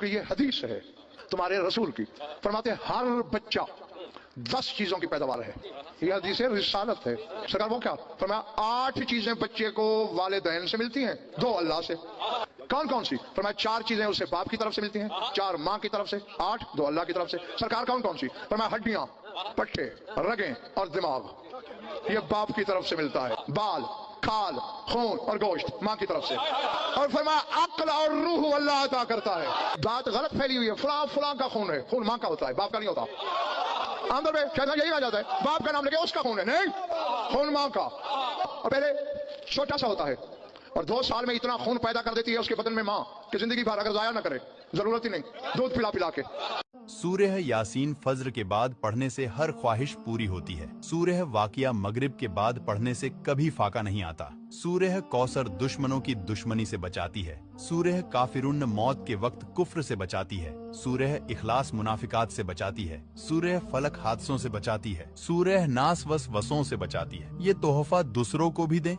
کہ یہ حدیث ہے تمہارے رسول کی، فرماتے ہیں ہر بچہ 10 چیزوں کی پیداوار ہے. یہ حدیث رسالت ہے. سرکار وہ کیا فرمایا 8 چیزیں بچے کو والدین سے ملتی ہیں، 2 اللہ سے. کون کون سی؟ فرمایا 4 چیزیں اسے باپ کی طرف سے ملتی ہیں، 4 ماں کی طرف سے، 8 2 اللہ کی طرف سے. سرکار کون کون سی؟ فرمایا ہڈیاں، پٹھے، رگیں اور دماغ، یہ باپ کی طرف سے ملتا ہے. بال، کھال، خون اور گوشت ماں کی طرف سے. اور فرمایا عقل اور روح اللہ عطا کرتا ہے. بات غلط پھیلی ہوئی ہے، فلاں فلاں کا خون ہے. خون ماں کا ہوتا ہے، باپ کا نہیں ہوتا. آمدر میں شیطان یہی آ جاتا ہے، باپ کا نام لے کے اس کا خون ہے. نہیں، خون ماں کا. اور پہلے چھوٹا سا ہوتا ہے اور 2 سال میں اتنا خون پیدا کر دیتی ہے اس کے بدن میں ماں کہ زندگی بھر اگر ضائع نہ کرے، ضرورت ہی نہیں، دودھ پلا پلا کے. سورہ یاسین فجر کے بعد پڑھنے سے ہر خواہش پوری ہوتی ہے. سورہ واقعہ مغرب کے بعد پڑھنے سے کبھی فاقہ نہیں آتا. سورہ کوثر دشمنوں کی دشمنی سے بچاتی ہے. سورہ کافرون موت کے وقت کفر سے بچاتی ہے. سورہ اخلاص منافقات سے بچاتی ہے. سورہ فلق حادثوں سے بچاتی ہے. سورہ ناس وسوسوں سے بچاتی ہے. یہ تحفہ دوسروں کو بھی دیں